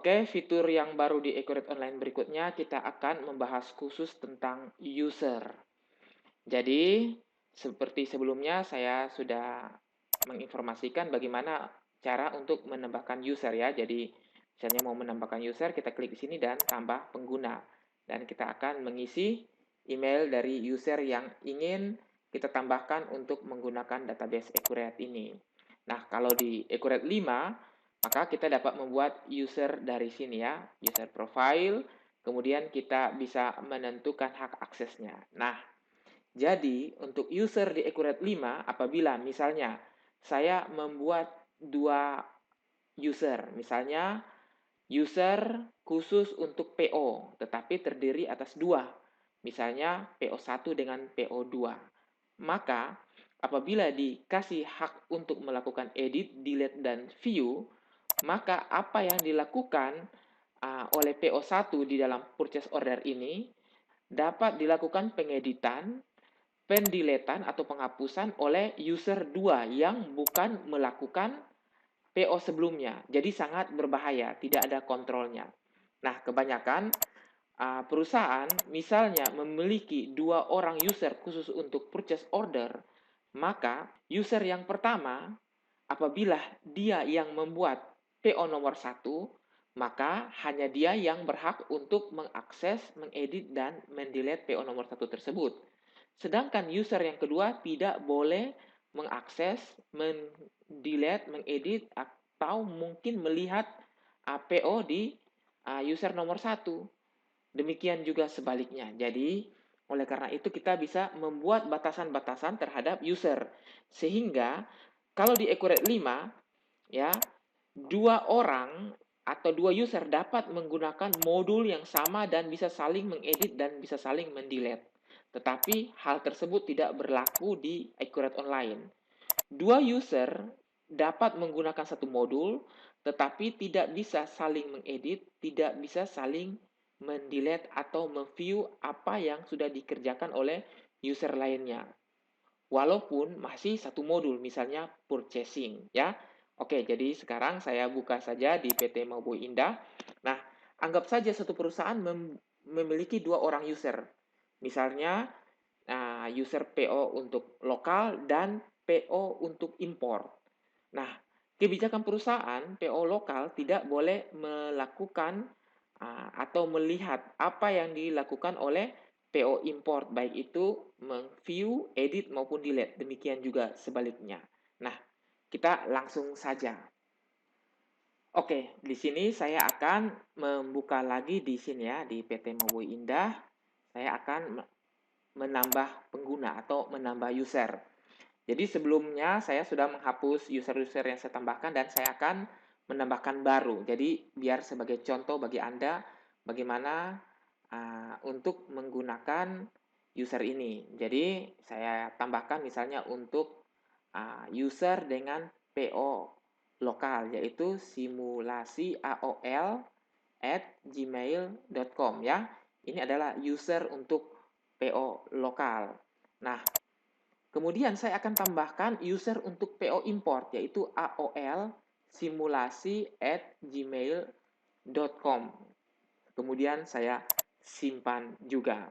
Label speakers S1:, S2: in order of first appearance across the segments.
S1: Oke, fitur yang baru di Accurate Online berikutnya kita akan membahas khusus tentang user. Jadi, seperti sebelumnya saya sudah menginformasikan bagaimana cara untuk menambahkan user ya. Jadi, misalnya mau menambahkan user, kita klik di sini dan tambah pengguna. Dan kita akan mengisi email dari user yang ingin kita tambahkan untuk menggunakan database Accurate ini. Nah, kalau di Accurate 5, maka kita dapat membuat user dari sini ya, user profile, kemudian kita bisa menentukan hak aksesnya. Nah, jadi, untuk user di Accurate 5, apabila misalnya saya membuat dua user, misalnya user khusus untuk PO, tetapi terdiri atas dua, misalnya PO1 dengan PO2. Maka, apabila dikasih hak untuk melakukan edit, delete, dan view, maka apa yang dilakukan oleh PO1 di dalam purchase order ini dapat dilakukan pengeditan, pendiletan atau penghapusan oleh user 2 yang bukan melakukan PO sebelumnya. Jadi sangat berbahaya, tidak ada kontrolnya. Nah, kebanyakan perusahaan misalnya memiliki dua orang user khusus untuk purchase order, maka user yang pertama, apabila dia yang membuat PO nomor 1, maka hanya dia yang berhak untuk mengakses, mengedit, dan mendelete PO nomor 1 tersebut. Sedangkan user yang kedua tidak boleh mengakses, mendelete, mengedit, atau mungkin melihat PO di user nomor 1. Demikian juga sebaliknya. Jadi, oleh karena itu kita bisa membuat batasan-batasan terhadap user. Sehingga kalau di Accurate 5, ya, dua orang atau dua user dapat menggunakan modul yang sama dan bisa saling mengedit dan bisa saling mendelete. Tetapi hal tersebut tidak berlaku di Accurate Online. Dua user dapat menggunakan satu modul, tetapi tidak bisa saling mengedit, tidak bisa saling mendelete atau memview apa yang sudah dikerjakan oleh user lainnya. Walaupun masih satu modul, misalnya purchasing, ya. Oke, jadi sekarang saya buka saja di PT Mauboy Indah. Nah, anggap saja satu perusahaan memiliki dua orang user. Misalnya user PO untuk lokal dan PO untuk impor. Nah, kebijakan perusahaan PO lokal tidak boleh melakukan atau melihat apa yang dilakukan oleh PO import, baik itu view, edit, maupun delete. Demikian juga sebaliknya. Nah, kita langsung saja. Oke, di sini saya akan membuka lagi di sini ya, di PT Mobile Indah. Saya akan menambah pengguna atau menambah user. Jadi sebelumnya saya sudah menghapus user-user yang saya tambahkan dan saya akan menambahkan baru. Jadi biar sebagai contoh bagi Anda bagaimana untuk menggunakan user ini. Jadi saya tambahkan misalnya untuk user dengan PO lokal yaitu simulasi aol@gmail.com ya. Ini adalah user untuk PO lokal. Nah, kemudian saya akan tambahkan user untuk PO import yaitu AOL simulasi@gmail.com. Kemudian saya simpan juga.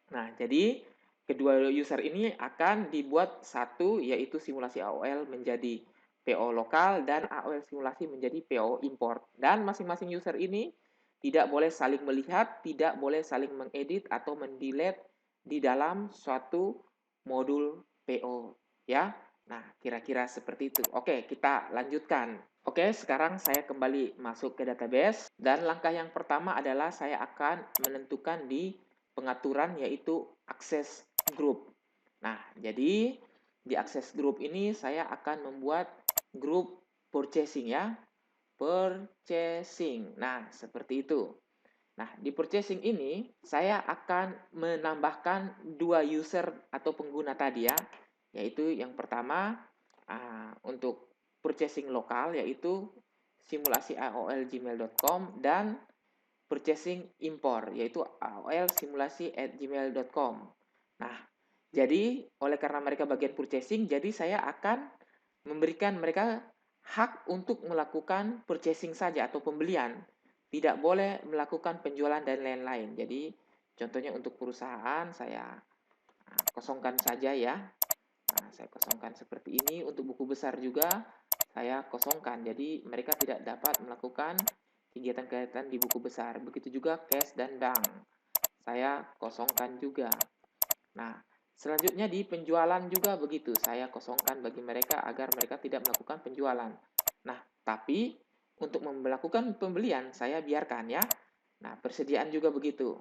S1: Nah, jadi kedua user ini akan dibuat satu yaitu simulasi AOL menjadi PO lokal dan AOL simulasi menjadi PO import. Dan masing-masing user ini tidak boleh saling melihat, tidak boleh saling mengedit atau mendelete di dalam suatu modul PO ya. Nah, kira-kira seperti itu. Oke, kita lanjutkan. Oke, sekarang saya kembali masuk ke database dan langkah yang pertama adalah saya akan menentukan di pengaturan yaitu akses group. Nah, jadi di akses group ini saya akan membuat grup purchasing ya. Purchasing. Nah, seperti itu. Nah, di purchasing ini saya akan menambahkan dua user atau pengguna tadi ya, yaitu yang pertama untuk purchasing lokal yaitu simulasi aol@gmail.com dan purchasing impor yaitu aol simulasi@gmail.com. Nah, jadi oleh karena mereka bagian purchasing, jadi saya akan memberikan mereka hak untuk melakukan purchasing saja atau pembelian. tidak boleh melakukan penjualan dan lain-lain. Jadi contohnya untuk perusahaan saya kosongkan saja ya. Nah, saya kosongkan seperti ini. Untuk buku besar juga saya kosongkan. Jadi mereka tidak dapat melakukan kegiatan-kegiatan di buku besar. Begitu juga cash dan bank. Saya kosongkan juga. Nah, selanjutnya di penjualan juga begitu. Saya kosongkan bagi mereka agar mereka tidak melakukan penjualan. Nah, tapi untuk melakukan pembelian saya biarkan ya. Nah, persediaan juga begitu.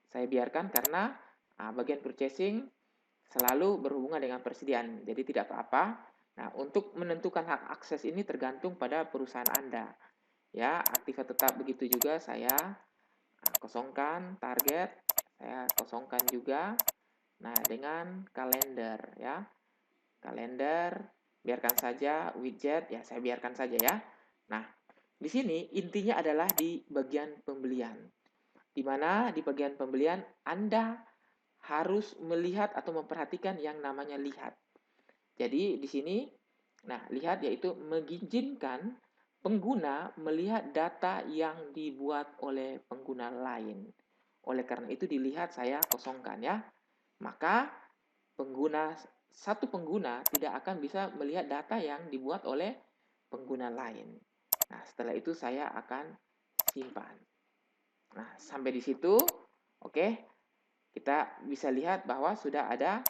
S1: Saya biarkan karena bagian purchasing selalu berhubungan dengan persediaan. Jadi tidak apa-apa. Nah, untuk menentukan hak akses ini tergantung pada perusahaan Anda. Ya, aktif atau tetap begitu juga saya kosongkan target, saya kosongkan juga. Nah, dengan kalender ya. Kalender biarkan saja, widget ya saya biarkan saja ya. Nah, di sini intinya adalah di bagian pembelian. Di mana di bagian pembelian Anda harus melihat atau memperhatikan yang namanya lihat. Jadi di sini, nah lihat yaitu mengizinkan pengguna melihat data yang dibuat oleh pengguna lain. Oleh karena itu dilihat saya kosongkan ya. Maka satu pengguna tidak akan bisa melihat data yang dibuat oleh pengguna lain. Nah, setelah itu saya akan simpan. Nah, sampai di situ, oke, kita bisa lihat bahwa sudah ada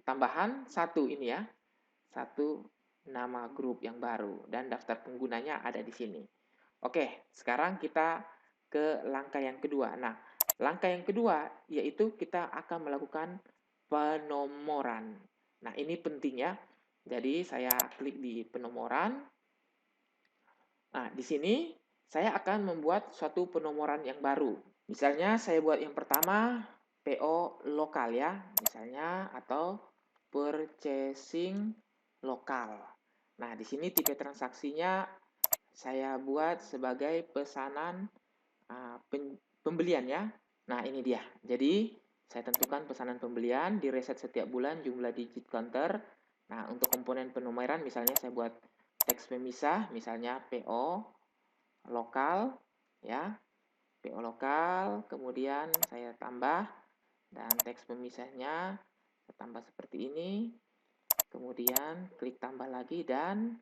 S1: tambahan satu ini ya, satu nama grup yang baru dan daftar penggunanya ada di sini. Oke, sekarang kita ke langkah yang kedua. Nah, langkah yang kedua yaitu kita akan melakukan penomoran. Nah, ini penting ya. Jadi saya klik di penomoran. Nah, di sini saya akan membuat suatu penomoran yang baru. Misalnya saya buat yang pertama PO lokal ya, misalnya atau purchasing lokal. Nah, di sini tipe transaksinya saya buat sebagai pesanan pembelian ya. Nah, ini dia. Jadi, saya tentukan pesanan pembelian, di reset setiap bulan jumlah digit counter. Nah, untuk komponen penomoran misalnya saya buat teks pemisah, misalnya PO lokal ya. PO lokal, kemudian saya tambah dan teks pemisahnya saya tambah seperti ini. Kemudian klik tambah lagi dan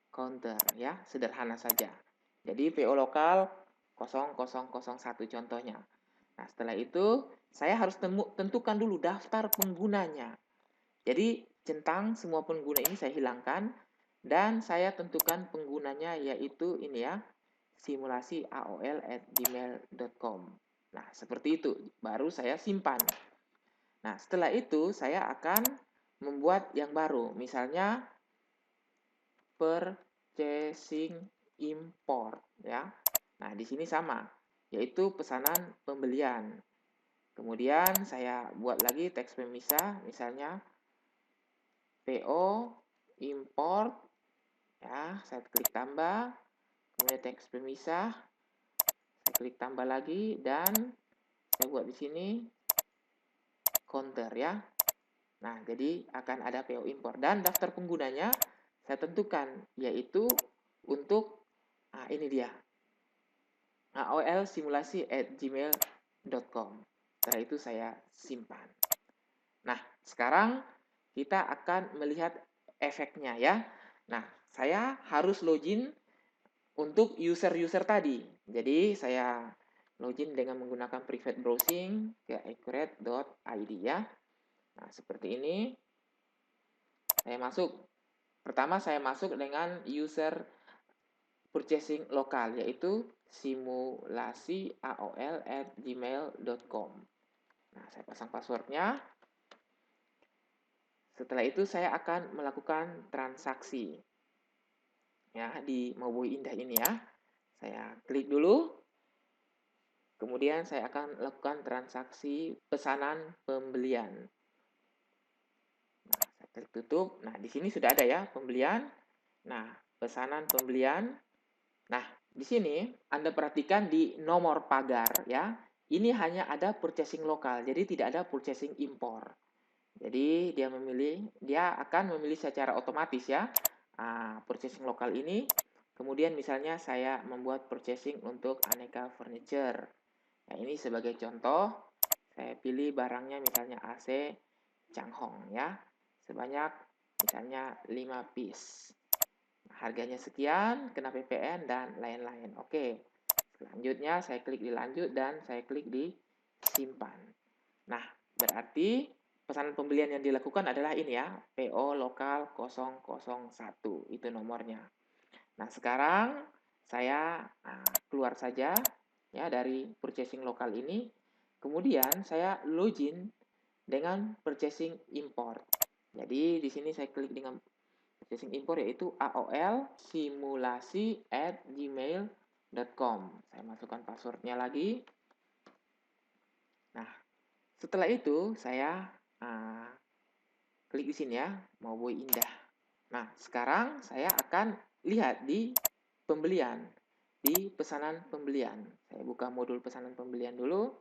S1: counter ya, sederhana saja. Jadi PO lokal 0001 contohnya. Nah, setelah itu saya harus tentukan dulu daftar penggunanya. Jadi centang semua pengguna ini saya hilangkan dan saya tentukan penggunanya yaitu ini ya, simulasi aol@gmail.com. Nah, seperti itu. Baru saya simpan. Nah, setelah itu saya akan membuat yang baru. Misalnya purchasing import ya. Nah, di sini sama, yaitu pesanan pembelian. Kemudian saya buat lagi teks pemisah, misalnya PO import ya, saya klik tambah, kemudian teks pemisah, saya klik tambah lagi dan saya buat di sini counter ya. Nah, jadi akan ada PO import dan daftar penggunanya saya tentukan yaitu untuk ini dia aol-simulasi@gmail.com. Setelah itu saya simpan. Nah, sekarang kita akan melihat efeknya ya. Nah, saya harus login untuk user-user tadi. Jadi, saya login dengan menggunakan private browsing ke accurate.id ya. Nah, seperti ini. Saya masuk. Pertama, saya masuk dengan user purchasing lokal, yaitu simulasi aol@gmail.com. Nah, saya pasang passwordnya. Setelah itu saya akan melakukan transaksi ya di Moboi Indah ini ya. Saya klik dulu. Kemudian saya akan lakukan transaksi pesanan pembelian. Nah, saya klik tutup. Nah, di sini sudah ada ya pembelian. Nah, pesanan pembelian. Nah, di sini Anda perhatikan di nomor pagar ya. Ini hanya ada purchasing lokal, jadi tidak ada purchasing impor. Jadi dia akan memilih secara otomatis ya purchasing lokal ini Kemudian misalnya saya membuat purchasing untuk aneka furniture. Nah, ini sebagai contoh, saya pilih barangnya misalnya AC Changhong ya, sebanyak misalnya 5 piece. Harganya sekian, kena PPN dan lain-lain. Oke. Selanjutnya saya klik di lanjut dan saya klik di simpan. Nah, berarti pesanan pembelian yang dilakukan adalah ini ya, PO lokal 001, itu nomornya. Nah, sekarang saya keluar saja ya dari purchasing lokal ini. Kemudian saya login dengan purchasing import. Jadi di sini saya klik dengan purchasing import yaitu AOL simulasi@gmail.com. Saya masukkan passwordnya lagi. Nah, setelah itu saya klik di sini ya, mau boy indah. Nah, sekarang saya akan lihat di pembelian, di pesanan pembelian. Saya buka modul pesanan pembelian dulu.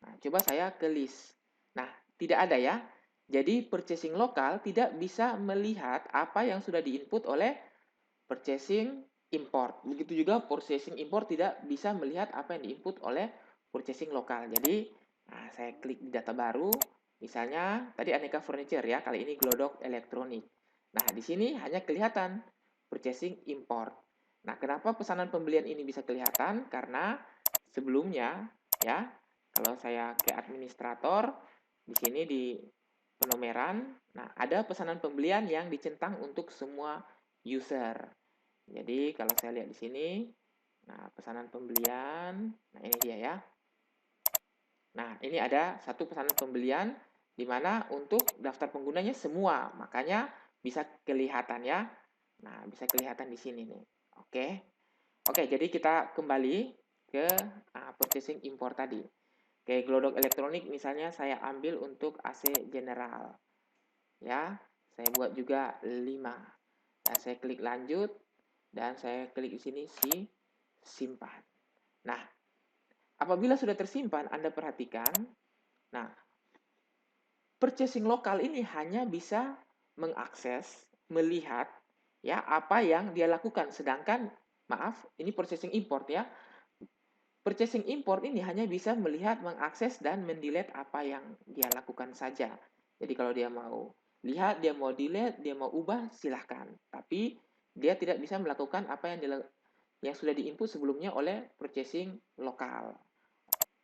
S1: Nah, coba saya ke list. Nah, tidak ada ya. Jadi purchasing lokal tidak bisa melihat apa yang sudah diinput oleh purchasing import. Begitu juga purchasing import tidak bisa melihat apa yang diinput oleh purchasing lokal. Jadi, saya klik di data baru. Misalnya, tadi aneka furniture ya, kali ini glodok elektronik. Nah, di sini hanya kelihatan purchasing import. Nah, kenapa pesanan pembelian ini bisa kelihatan? Karena sebelumnya, ya, kalau saya ke administrator, di sini di penomeran, nah ada pesanan pembelian yang dicentang untuk semua user. Jadi kalau saya lihat di sini, nah pesanan pembelian, nah ini dia ya. Nah ini ada satu pesanan pembelian di mana untuk daftar penggunanya semua, makanya bisa kelihatan ya. Nah bisa kelihatan di sini nih. Oke, oke jadi kita kembali ke purchasing import tadi. Kayak glodok elektronik misalnya saya ambil untuk AC General. Ya, saya buat juga 5. Nah, saya klik lanjut dan saya klik di sini simpan. Nah, apabila sudah tersimpan, Anda perhatikan, nah, purchasing lokal ini hanya bisa mengakses, melihat ya apa yang dia lakukan. Sedangkan, maaf, ini purchasing import ya. Purchasing import ini hanya bisa melihat, mengakses, dan mendelete apa yang dia lakukan saja. Jadi kalau dia mau lihat, dia mau delete, dia mau ubah, silahkan. Tapi dia tidak bisa melakukan apa yang sudah diinput sebelumnya oleh purchasing lokal.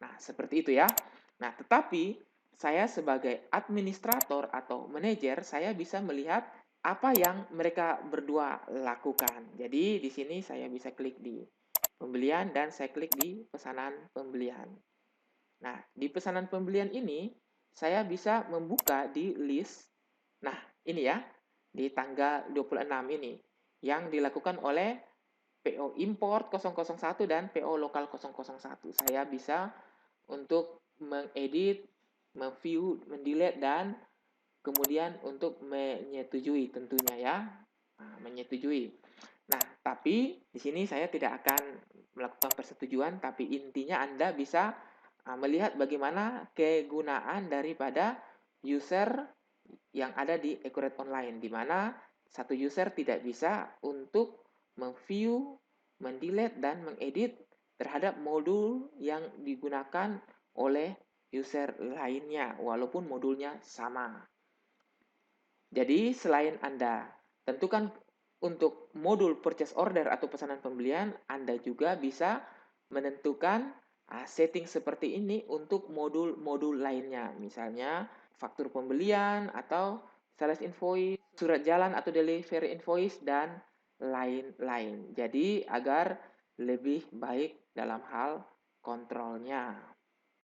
S1: Nah, seperti itu ya. Nah, tetapi saya sebagai administrator atau manajer, saya bisa melihat apa yang mereka berdua lakukan. Jadi di sini saya bisa klik di pembelian dan saya klik di pesanan pembelian. Nah, di pesanan pembelian ini saya bisa membuka di list. Nah, ini ya, di tanggal 26 ini yang dilakukan oleh PO import 001 dan PO lokal 001. Saya bisa untuk mengedit, memview, mendelete dan kemudian untuk menyetujui tentunya ya. Nah, menyetujui. Nah, tapi di sini saya tidak akan melakukan persetujuan, tapi intinya Anda bisa melihat bagaimana kegunaan daripada user yang ada di Accurate Online, di mana satu user tidak bisa untuk memview, mendelete, dan mengedit terhadap modul yang digunakan oleh user lainnya, walaupun modulnya sama. Jadi, selain Anda tentukan untuk modul purchase order atau pesanan pembelian, Anda juga bisa menentukan setting seperti ini untuk modul-modul lainnya. Misalnya, faktur pembelian atau sales invoice, surat jalan atau delivery invoice, dan lain-lain. Jadi, agar lebih baik dalam hal kontrolnya.